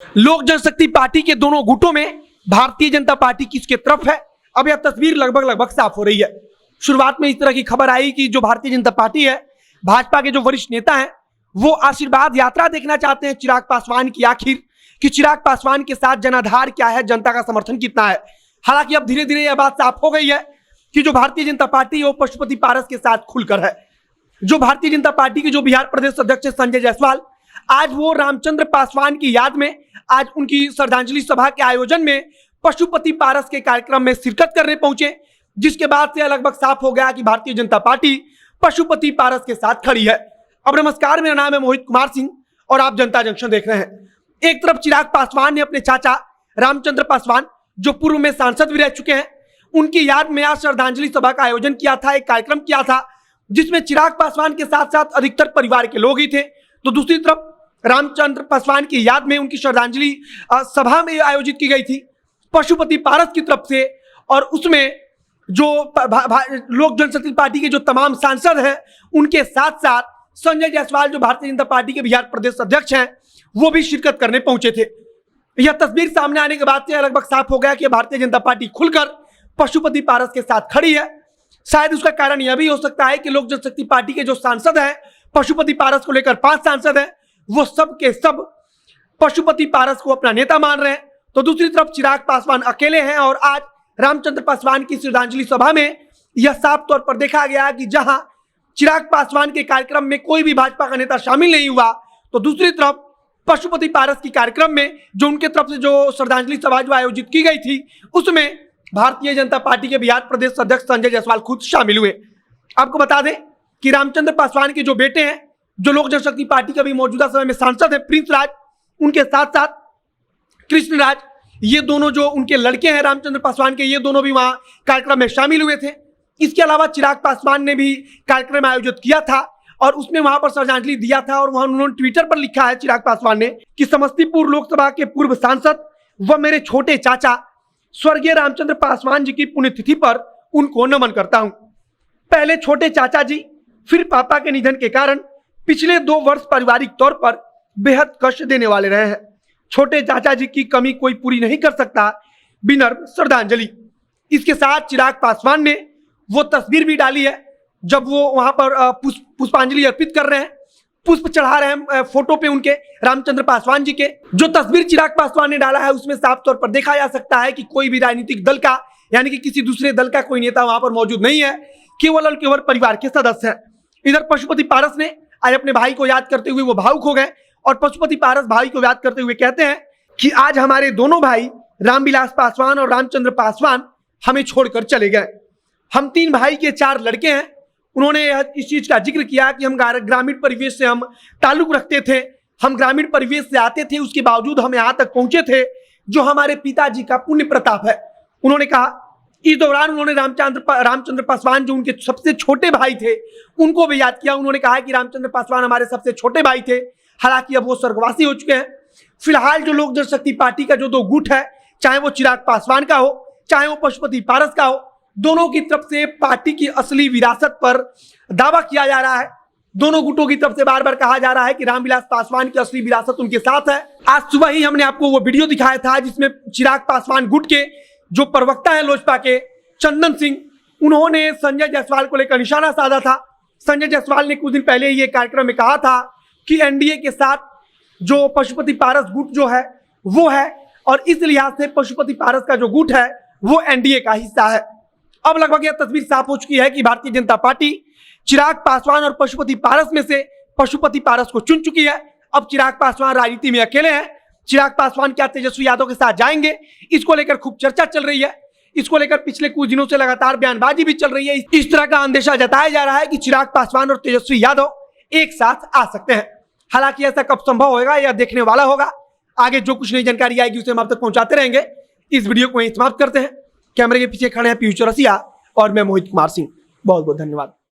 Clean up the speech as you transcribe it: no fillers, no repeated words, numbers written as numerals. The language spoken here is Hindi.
लोक जनशक्ति पार्टी के दोनों गुटों में भारतीय जनता पार्टी किसके तरफ है, अब यह तस्वीर लगभग साफ हो रही है। शुरुआत में इस तरह की खबर आई कि जो भारतीय जनता पार्टी है, भाजपा के जो वरिष्ठ नेता हैं, वो आशीर्वाद यात्रा देखना चाहते हैं चिराग पासवान की, आखिर कि चिराग पासवान के साथ जनाधार क्या है, जनता का समर्थन कितना है। हालांकि अब धीरे धीरे यह बात साफ हो गई है कि जो भारतीय जनता पार्टी है वो पशुपति पारस के साथ खुलकर है। जो भारतीय जनता पार्टी के जो बिहार प्रदेश अध्यक्ष संजय जायसवाल, आज वो रामचंद्र पासवान की याद में आज उनकी श्रद्धांजलि सभा के आयोजन में पशुपति पारस के कार्यक्रम में शिरकत करने पहुंचे, जिसके बाद से लगभग साफ हो गया कि भारतीय जनता पार्टी पशुपति पारस के साथ खड़ी है। अब नमस्कार, मेरा नाम है मोहित कुमार सिंह और आप जनता जंक्शन देख रहे हैं। एक तरफ चिराग पासवान ने अपने चाचा रामचंद्र पासवान, जो पूर्व में सांसद भी रह चुके हैं, उनकी याद में आज श्रद्धांजलि सभा का आयोजन किया था, एक कार्यक्रम किया था जिसमें चिराग पासवान के साथ साथ अधिकतर परिवार के लोग ही थे। तो दूसरी तरफ रामचंद्र पासवान की याद में उनकी श्रद्धांजलि सभा में आयोजित की गई थी पशुपति पारस की तरफ से, और उसमें जो लोक जनशक्ति पार्टी के जो तमाम सांसद हैं उनके साथ साथ संजय जायसवाल, जो भारतीय जनता पार्टी के बिहार प्रदेश अध्यक्ष हैं, वो भी शिरकत करने पहुंचे थे। यह तस्वीर सामने आने के बाद से लगभग साफ हो गया कि भारतीय जनता पार्टी खुलकर पशुपति पारस के साथ खड़ी है। शायद उसका कारण यह भी हो सकता है कि लोक जनशक्ति पार्टी के जो सांसद हैं, पशुपति पारस को लेकर 5 सांसद हैं, वो सब के सब पशुपति पारस को अपना नेता मान रहे हैं। तो दूसरी तरफ चिराग पासवान अकेले हैं और आज रामचंद्र पासवान की श्रद्धांजलि सभा में यह साफ तौर पर देखा गया कि जहां चिराग पासवान के कार्यक्रम में कोई भी भाजपा का नेता शामिल नहीं हुआ, तो दूसरी तरफ पशुपति पारस की कार्यक्रम में जो उनके तरफ से जो श्रद्धांजलि सभा जो आयोजित की गई थी, उसमें भारतीय जनता पार्टी के बिहार प्रदेश अध्यक्ष संजय जायसवाल खुद शामिल हुए। आपको बता दें कि रामचंद्र पासवान के जो बेटे हैं, जो लोक जनशक्ति पार्टी के भी मौजूदा समय में सांसद हैं, प्रिंस राज, उनके साथ साथ कृष्ण राज, ये दोनों जो उनके लड़के हैं रामचंद्र पासवान के, ये दोनों भी वहां कार्यक्रम में शामिल हुए थे। इसके अलावा चिराग पासवान ने भी कार्यक्रम आयोजित किया था और उसमें वहां पर श्रद्धांजलि दिया था, और वहां उन्होंने ट्विटर पर लिखा है चिराग पासवान ने कि समस्तीपुर लोकसभा के पूर्व सांसद व मेरे छोटे चाचा स्वर्गीय रामचंद्र पासवान जी की पुण्यतिथि पर उनको नमन करता हूं। पहले छोटे चाचा जी, फिर पापा के निधन के कारण पिछले 2 वर्ष पारिवारिक तौर पर बेहद कष्ट देने वाले रहे हैं। छोटे चाचा जी की कमी कोई पूरी नहीं कर सकता, विनम्र श्रद्धांजलि। इसके साथ चिराग पासवान ने वो तस्वीर भी डाली है जब वो वहां पर पुष्पांजलि अर्पित कर रहे हैं, पुष्प चढ़ा रहे हैं फोटो पे उनके, रामचंद्र पासवान जी के। जो तस्वीर चिराग पासवान ने डाला है उसमें साफ तौर पर देखा जा सकता है कि कोई भी राजनीतिक दल का, यानी कि किसी दूसरे दल का कोई नेता वहां पर मौजूद नहीं है, केवल और केवल परिवार के सदस्य हैं। इधर पशुपति पारस ने आज अपने भाई को याद करते हुए वो भावुक हो गए, और पशुपति पारस भाई को याद करते हुए कहते हैं कि आज हमारे दोनों भाई रामविलास पासवान और रामचंद्र पासवान हमें छोड़कर चले गए। हम 3 भाई के 4 लड़के हैं। उन्होंने इस चीज का जिक्र किया कि हम ग्रामीण परिवेश से हम ताल्लुक रखते थे, हम ग्रामीण परिवेश से आते थे, उसके बावजूद हम यहाँ तक पहुंचे थे, जो हमारे पिताजी का पुण्य प्रताप है। उन्होंने कहा इस दौरान उन्होंने रामचंद्र पासवान, जो उनके सबसे छोटे भाई थे, उनको भी याद किया। उन्होंने कहा कि रामचंद्र पासवान हमारे सबसे छोटे भाई थे, हालांकि अब वो स्वर्गवासी हो चुके हैं। फिलहाल जो लोक जनशक्ति पार्टी का जो 2 गुट है, चाहे वो चिराग पासवान का हो, चाहे वो पशुपति पारस का हो, दोनों की तरफ से पार्टी की असली विरासत पर दावा किया जा रहा है। दोनों गुटों की तरफ से बार बार कहा जा रहा है कि रामविलास पासवान की असली विरासत उनके साथ है। आज सुबह ही हमने आपको वो वीडियो दिखाया था जिसमें चिराग पासवान गुट के जो प्रवक्ता है लोजपा के, चंदन सिंह, उन्होंने संजय जायसवाल को लेकर निशाना साधा था। संजय जायसवाल ने कुछ दिन पहले ये कार्यक्रम में कहा था कि एनडीए के साथ जो पशुपति पारस गुट जो है वो है, और इस लिहाज से पशुपति पारस का जो गुट है वो एनडीए का हिस्सा है। अब लगभग यह तस्वीर साफ हो चुकी है कि भारतीय जनता पार्टी चिराग पासवान और पशुपति पारस में से पशुपति पारस को चुन चुकी है। अब चिराग पासवान राजनीति में अकेले हैं। चिराग पासवान क्या तेजस्वी यादव के साथ जाएंगे, इसको लेकर खूब चर्चा चल रही है। इसको लेकर पिछले कुछ दिनों से लगातार बयानबाजी भी चल रही है। इस तरह का अंदेशा जताया जा रहा है कि चिराग पासवान और तेजस्वी यादव एक साथ आ सकते हैं। हालांकि ऐसा कब संभव होगा यह देखने वाला होगा। आगे जो कुछ नई जानकारी आएगी उसे हम आप तक पहुंचाते रहेंगे। इस वीडियो को यहीं समाप्त करते हैं। कैमरे के पीछे खड़े हैं पीयूष चौरसिया और मैं मोहित कुमार सिंह। बहुत बहुत धन्यवाद।